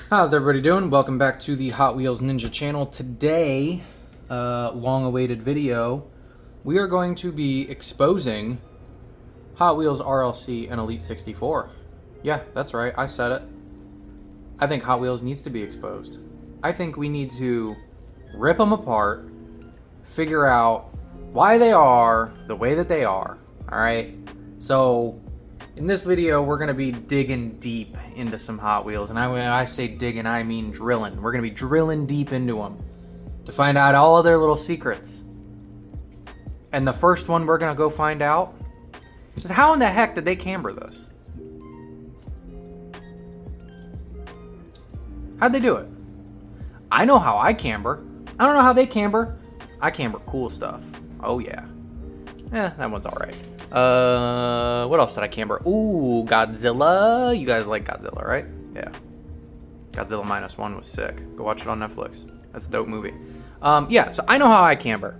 How's everybody doing? Welcome back to the Hot Wheels Ninja channel. Today, long-awaited video, we are going to be exposing Hot Wheels RLC and Elite 64. Yeah, that's right, I said it. I think Hot Wheels needs to be exposed. I think we need to rip them apart, figure out why they are the way that they are, alright? So, in this video, we're going to be digging deep into some Hot Wheels. And when I say digging, I mean drilling. We're going to be drilling deep into them to find out all of their little secrets. And the first one we're going to go find out is how in the heck did they camber this? How'd they do it? I know how I camber. I don't know how they camber. I camber cool stuff. Oh yeah. That one's alright. What else did I camber? Ooh, Godzilla. You guys like Godzilla, right? Yeah. Godzilla -1 was sick. Go watch it on Netflix. That's a dope movie. Yeah, so I know how I camber.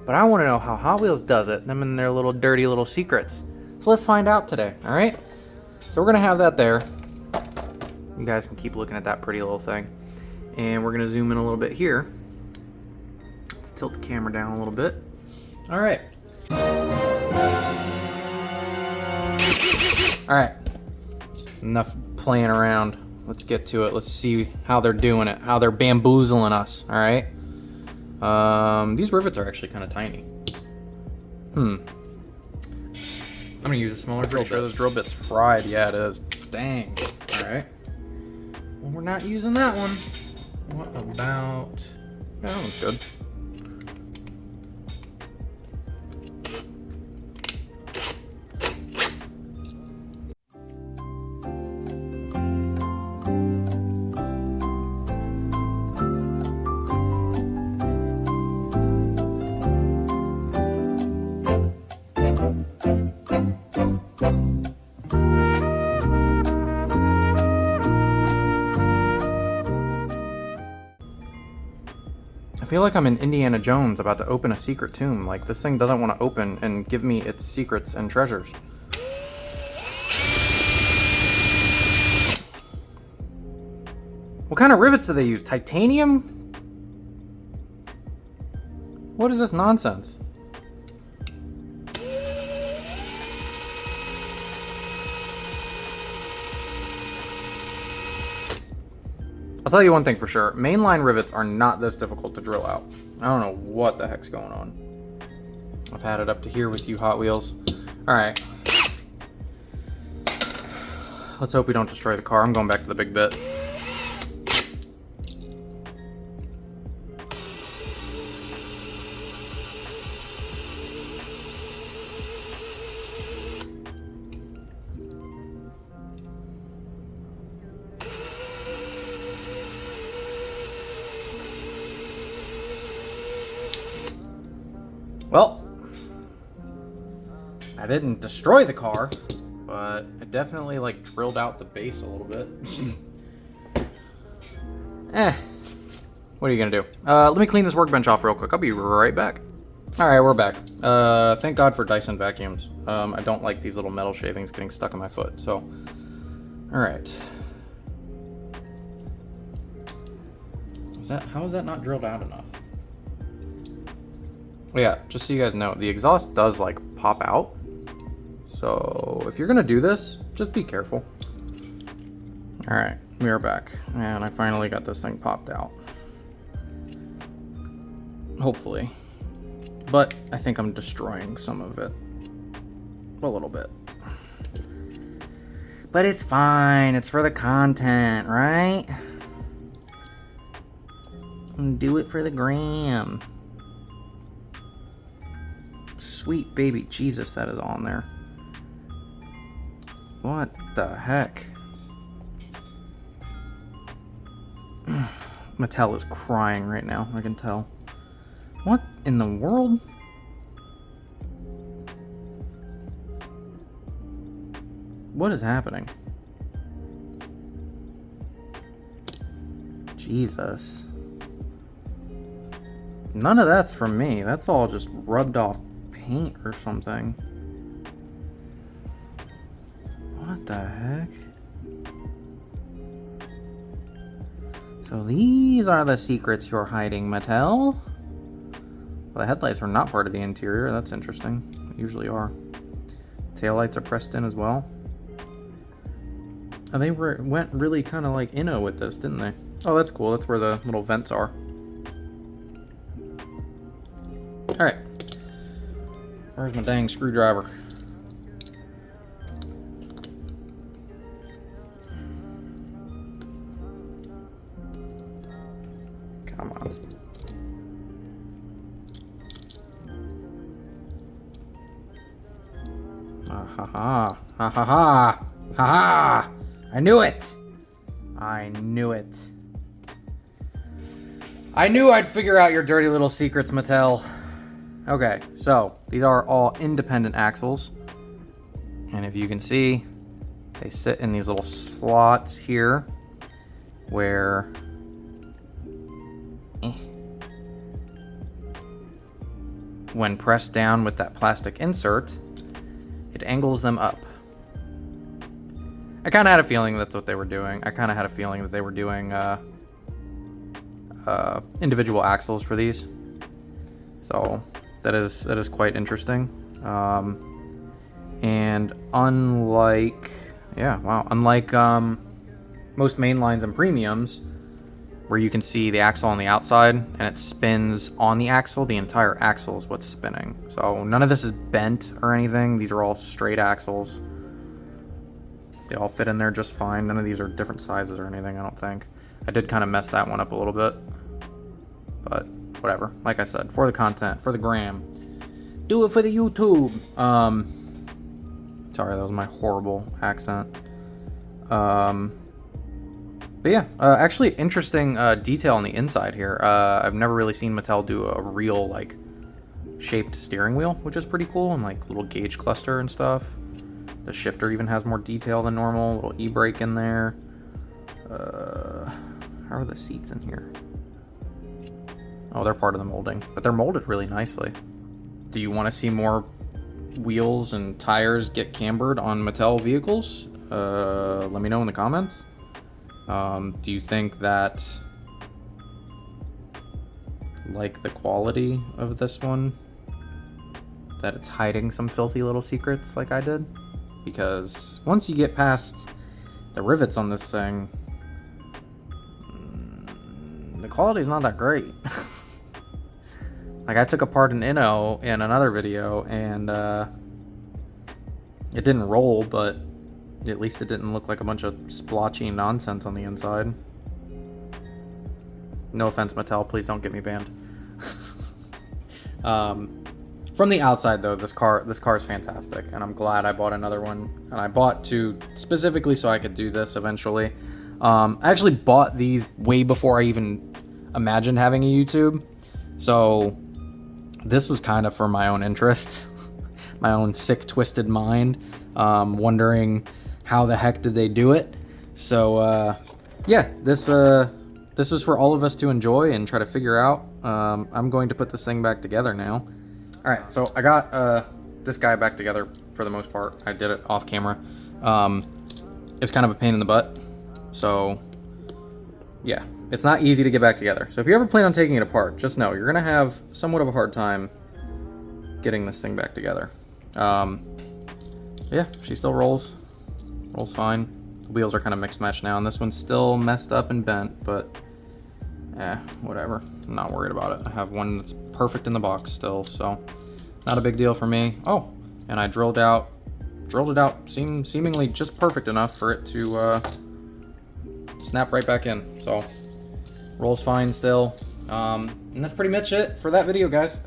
But I want to know how Hot Wheels does it. Them and their little dirty little secrets. So let's find out today, alright? So we're going to have that there. You guys can keep looking at that pretty little thing. And we're going to zoom in a little bit here. Let's tilt the camera down a little bit. Alright. Alright, enough playing around. Let's get to it. Let's see how they're doing it, how they're bamboozling us, alright? These rivets are actually kind of tiny. I'm gonna use a smaller drill bit. This drill bit's fried. Yeah, it is. Dang. Alright. Well, we're not using that one. What about... Yeah, that one's good. I feel like I'm in Indiana Jones about to open a secret tomb. Like, this thing doesn't want to open and give me its secrets and treasures. What kind of rivets do they use? Titanium? What is this nonsense? I'll tell you one thing for sure. Mainline rivets are not this difficult to drill out. I don't know what the heck's going on. I've had it up to here with you, Hot Wheels. Alright. Let's hope we don't destroy the car. I'm going back to the big bit. Well, I didn't destroy the car, but I definitely like drilled out the base a little bit. What are you gonna do? Let me clean this workbench off real quick. I'll be right back. All right, we're back. Thank God for Dyson vacuums. I don't like these little metal shavings getting stuck in my foot, so. All right. How is that not drilled out enough? Well, yeah, just so you guys know, the exhaust does like pop out. So if you're gonna do this, just be careful. All right, we are back, and I finally got this thing popped out. Hopefully, but I think I'm destroying some of it a little bit. But it's fine. It's for the content, right? Do it for the gram. Sweet baby Jesus, that is on there. What the heck? Mattel is crying right now, I can tell. What in the world? What is happening? Jesus. None of that's from me. That's all just rubbed off paint or something. What the heck? So these are the secrets you're hiding, Mattel. Well, the headlights are not part of the interior. That's interesting. They usually are. Taillights are pressed in as well. Oh, they went really kind of like Inno with this, didn't they? Oh, that's cool. That's where the little vents are. Alright. Where's my dang screwdriver? Come on. Ha ha ha. Ha ha ha. Ha ha. I knew it. I knew it. I knew I'd figure out your dirty little secrets, Mattel. Okay, so these are all independent axles. And if you can see, they sit in these little slots here where when pressed down with that plastic insert, it angles them up. I kind of had a feeling that's what they were doing. I kind of had a feeling that they were doing individual axles for these. So that is quite interesting. And unlike, unlike most mainlines and premiums, where you can see the axle on the outside and it spins on the axle, the entire axle is what's spinning. So none of this is bent or anything. These are all straight axles. They all fit in there just fine. None of these are different sizes or anything, I don't think. I did kind of mess that one up a little bit. But whatever. Like I said, for the content, for the gram. Do it for the YouTube. Sorry, that was my horrible accent. But yeah, actually interesting detail on the inside here. I've never really seen Mattel do a real like shaped steering wheel, which is pretty cool, and like little gauge cluster and stuff. The shifter even has more detail than normal. Little e-brake in there. How are the seats in here? Oh, they're part of the molding, but they're molded really nicely. Do you want to see more wheels and tires get cambered on Mattel vehicles? Let me know in the comments. Do you think that, like the quality of this one, that it's hiding some filthy little secrets like I did? Because once you get past the rivets on this thing, the quality is not that great. Like I took apart an Inno in another video and it didn't roll, but at least it didn't look like a bunch of splotchy nonsense on the inside. No offense, Mattel, please don't get me banned. From the outside though, this car is fantastic, and I'm glad I bought another one. And I bought two specifically so I could do this eventually. I actually bought these way before I even imagined having a YouTube. So this was kind of for my own interest, my own sick, twisted mind, wondering how the heck did they do it. So yeah, this was for all of us to enjoy and try to figure out. I'm going to put this thing back together now. All right, so I got this guy back together for the most part. I did it off camera. It's kind of a pain in the butt. So yeah, it's not easy to get back together. So if you ever plan on taking it apart, just know you're gonna have somewhat of a hard time getting this thing back together. Yeah, she still rolls fine. The wheels are kind of mixed match now, and this one's still messed up and bent, but whatever. I'm not worried about it. I have one that's perfect in the box still, so not a big deal for me. Oh, and I drilled it out seemingly just perfect enough for it to snap right back in. So rolls fine still. And that's pretty much it for that video, guys.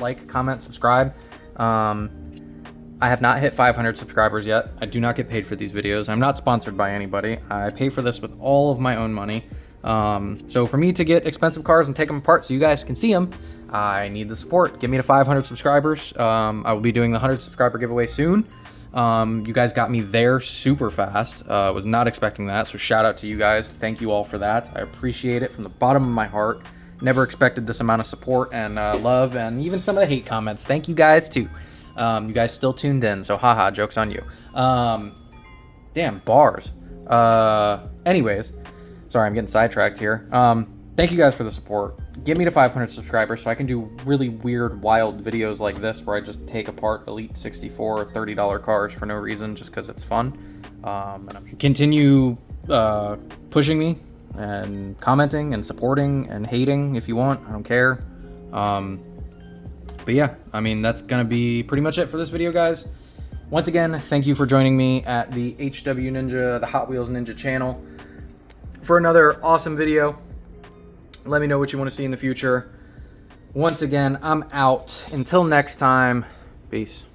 Like, comment, subscribe. I have not hit 500 subscribers yet. I do not get paid for these videos. I'm not sponsored by anybody. I pay for this with all of my own money. So for me to get expensive cars and take them apart so you guys can see them, I need the support. Get me to 500 subscribers. I will be doing the 100 subscriber giveaway soon. You guys got me there super fast. Was not expecting that, so shout out to you guys. Thank you all for that. I appreciate it from the bottom of my heart. Never expected this amount of support and love, and even some of the hate comments. Thank you guys too. You guys still tuned in, so haha, joke's on you. Damn, bars. Anyways, Sorry, I'm getting sidetracked here. Thank you guys for the support. Get me to 500 subscribers so I can do really weird, wild videos like this where I just take apart Elite 64 or $30 cars for no reason, just because it's fun. And continue pushing me and commenting and supporting and hating if you want. I don't care. But yeah, I mean, that's going to be pretty much it for this video, guys. Once again, thank you for joining me at the HW Ninja, the Hot Wheels Ninja channel, for another awesome video. Let me know what you want to see in the future. Once again, I'm out. Until next time, peace.